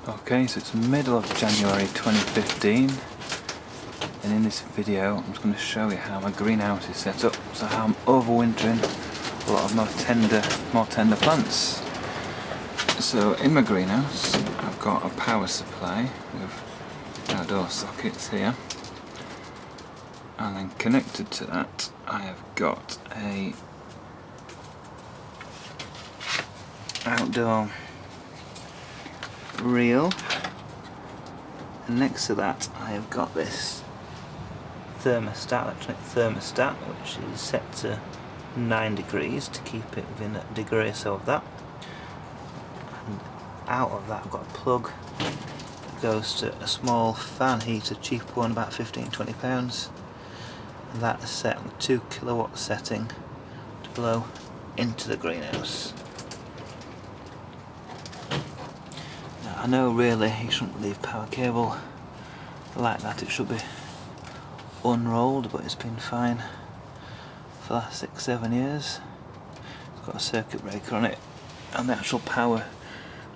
Okay, so it's middle of January 2015, and in this video I'm just going to show you how my greenhouse is set up, so how I'm overwintering a lot of more tender plants. So in my greenhouse I've got a power supply with outdoor sockets here, and then connected to that I have got a outdoor reel, and next to that I have got this electronic thermostat, which is set to 9 degrees to keep it within a degree or so of that. And out of that I've got a plug that goes to a small fan heater, cheap one, about £15–20, and that is set on the 2 kilowatt setting to blow into the greenhouse. I know really you shouldn't leave power cable like that, it should be unrolled, but it's been fine for the last 6–7 years. It's got a circuit breaker on it, and the actual power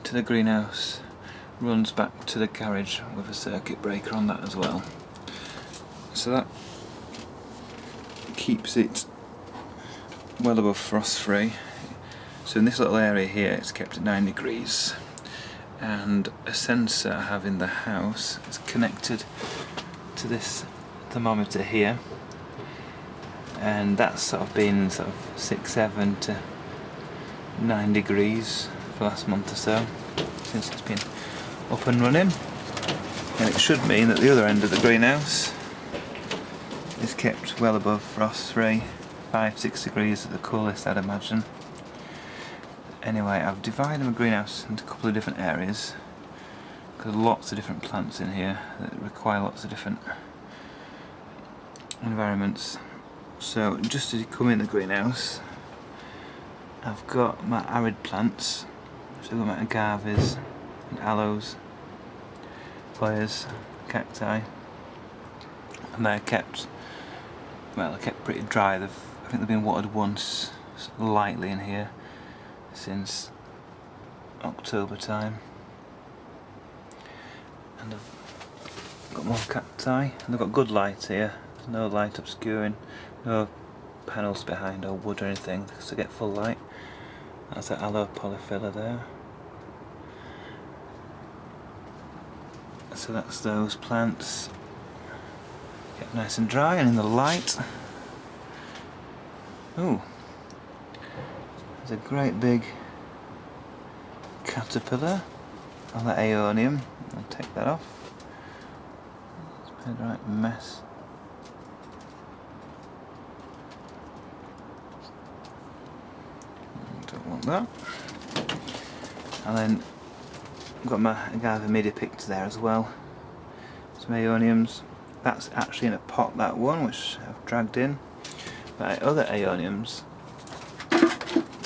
to the greenhouse runs back to the garage with a circuit breaker on that as well. So that keeps it well above frost free. So in this little area here it's kept at 9 degrees. And a sensor I have in the house is connected to this thermometer here, and that's sort of been 6–7 to 9 degrees for the last month or so since it's been up and running, and it should mean that the other end of the greenhouse is kept well above frost free, 5–6 degrees at the coolest I'd imagine. Anyway, I've divided my greenhouse into a couple of different areas because lots of different plants in here that require lots of different environments. So just as you come in the greenhouse, I've got my arid plants. So I've got my agaves and aloes, flowers, cacti, and they're kept pretty dry. I think they've been watered once lightly in here since October time, and I've got more cacti, and they've got good light here. There's no light obscuring, no panels behind or wood or anything, because they get full light. That's an aloe polyphila there. So that's those plants. Get nice and dry and in the light. Ooh. There's a great big caterpillar on that aeonium. I'll take that off. It's made a right mess. Don't want that. And then I've got my agave media picked there as well. Some aeoniums. That's actually in a pot, that one, which I've dragged in. But other aeoniums,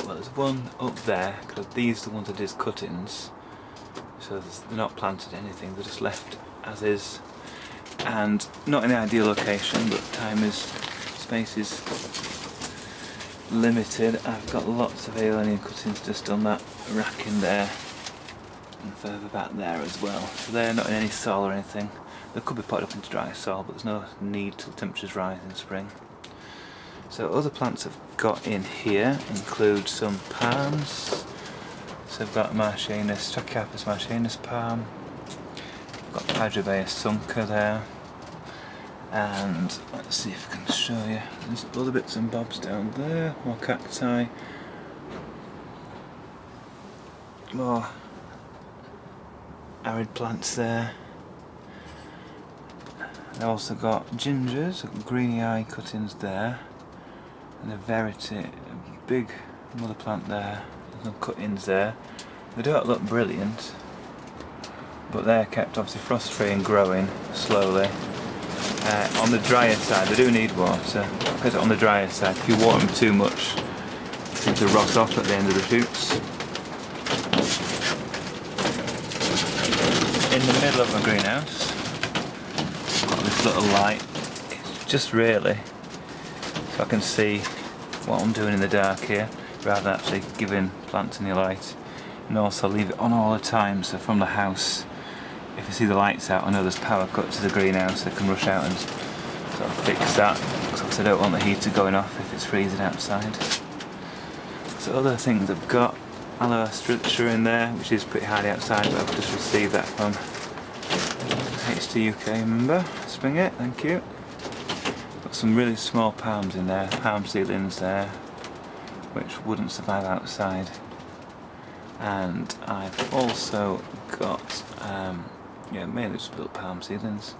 well, there's one up there, because these are the ones I did as cuttings, so they're not planted anything, they're just left as is, and not in the ideal location, but space is limited. I've got lots of aeonium cuttings just on that rack in there, and further back there as well, so they're not in any soil or anything. They could be potted up into dry soil, but there's no need till temperatures rise in spring. So other plants I've got in here include some palms. So I've got Marchianus, Trachycarpus marchianus palm. I've got Padrobaea sunca there. And let's see if I can show you. There's other bits and bobs down there. More cacti. More arid plants there. I've also got gingers, greeny eye cuttings there. And a verity, a big mother plant there. There's no cuttings there. They don't look brilliant, but they're kept obviously frost free and growing slowly. On the drier side, they do need water, because on the drier side, if you water them too much, they seem to rot off at the end of the shoots. In the middle of my greenhouse, I've got this little light. It's just really so I can see what I'm doing in the dark here, rather than actually giving plants any light. And also leave it on all the time, so from the house if I see the lights out, I know there's power cut to the greenhouse, I can rush out and sort of fix that, because I don't want the heater going off if it's freezing outside. So other things I've got, aloe structure in there, which is pretty hardy outside, but I've just received that from HT UK member. Spring it, thank you. Got some really small palms in there, palm seedlings there, which wouldn't survive outside. And I've also got, mainly just little palm seedlings,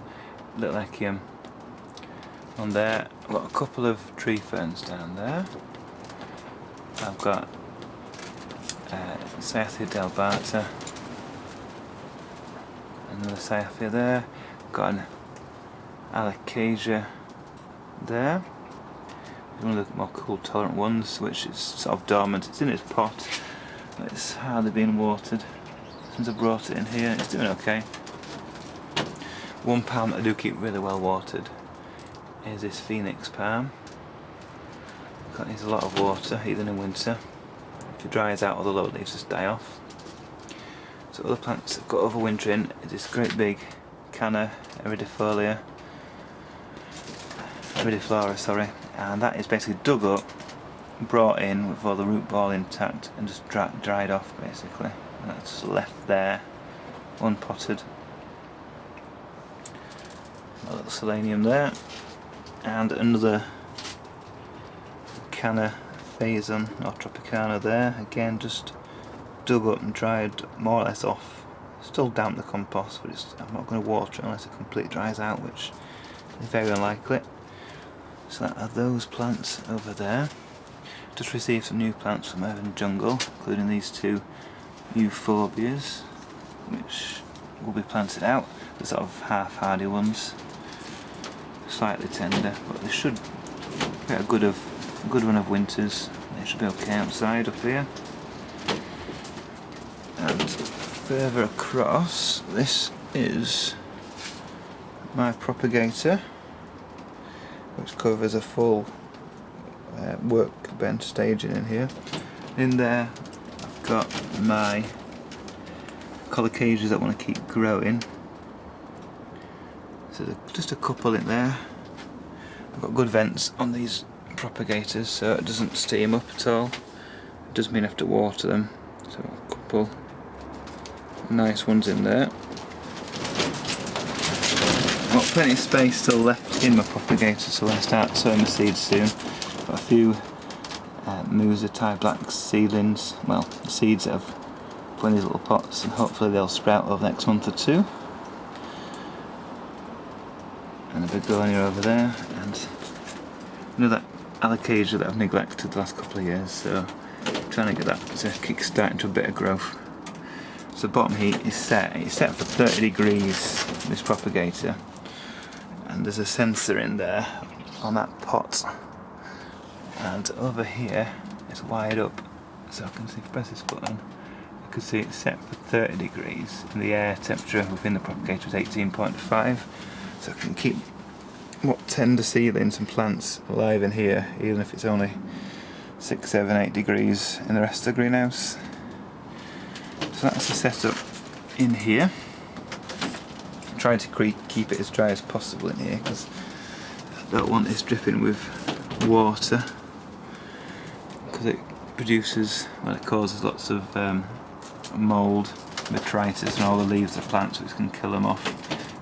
little echium on there. I've got a couple of tree ferns down there. I've got Cyathea delbata, another Cyathea there. Got an alocasia there. One of the more cool tolerant ones, which is sort of dormant. It's in its pot, but it's hardly been watered since I brought it in here. It's doing okay. One palm that I do keep really well watered is this phoenix palm. It needs a lot of water, even in winter. If it dries out, all the lower leaves just die off. So other plants I've got overwintering is this great big Canna iridiflora, and that is basically dug up, brought in with all the root ball intact, and just dried off basically. And that's just left there, unpotted. A little selenium there, and another Canna Phazon or Tropicana there, again just dug up and dried more or less off. Still damp the compost, but I'm not going to water it unless it completely dries out, which is very unlikely. So that are those plants over there. Just received some new plants from Urban Jungle, including these two euphorbias, which will be planted out. The sort of half-hardy ones, slightly tender, but they should get a good run of winters. They should be okay outside up here. And further across, this is my propagator, which covers a full workbench staging in here. In there I've got my alocasias that I want to keep growing. So there's just a couple in there. I've got good vents on these propagators so it doesn't steam up at all. It does mean I have to water them. So a couple nice ones in there. I've got plenty of space still left in my propagator, so when I start sowing the seeds soon, I've got a few Musa Thai black seedlings, well, seeds that I've put in these little pots, and hopefully they'll sprout over the next month or two. And a begonia over there, and another alocasia that I've neglected the last couple of years, so I'm trying to get that to kick-start into a bit of growth. So the bottom heat is set. It's set for 30 degrees, this propagator, and there's a sensor in there on that pot, and over here it's wired up, so I can see if I press this button I can see it's set for 30 degrees and the air temperature within the propagator is 18.5, so I can keep tender seedlings and plants alive in here even if it's only 6, 7, 8 degrees in the rest of the greenhouse. So that's the setup in here. I'm trying to keep it as dry as possible in here because I don't want this dripping with water, because it produces, well, it causes lots of mould, detritus and all the leaves of plants, which can kill them off.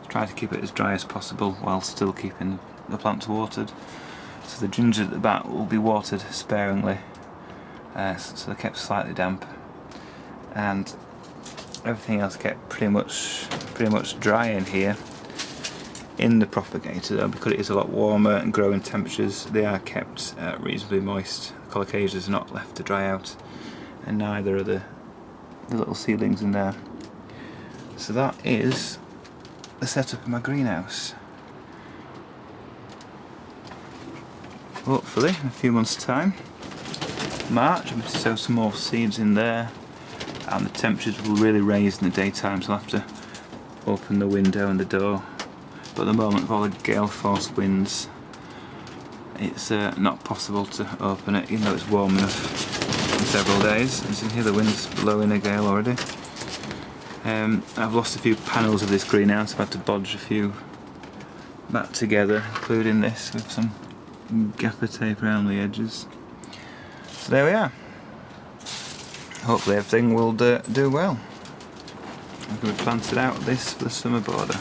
Try to keep it as dry as possible while still keeping the plants watered. So the ginger at the back will be watered sparingly, so they're kept slightly damp, and everything else kept pretty much dry in here. In the propagator though, because it is a lot warmer and growing temperatures, they are kept reasonably moist. The alocasias are not left to dry out, and neither are the little seedlings in there. So that is the setup in my greenhouse. Hopefully in a few months' time, March, I'm going to sow some more seeds in there, and the temperatures will really raise in the daytime, so I'll have to open the window and the door. But at the moment, with all the gale force winds, it's not possible to open it, even though it's warm enough in several days. As you can hear, the wind's blowing a gale already. I've lost a few panels of this greenhouse. I've had to bodge a few back together, including this with some gaffer tape around the edges. So there we are. Hopefully everything will do well. I'm going to plant it out this for the summer border.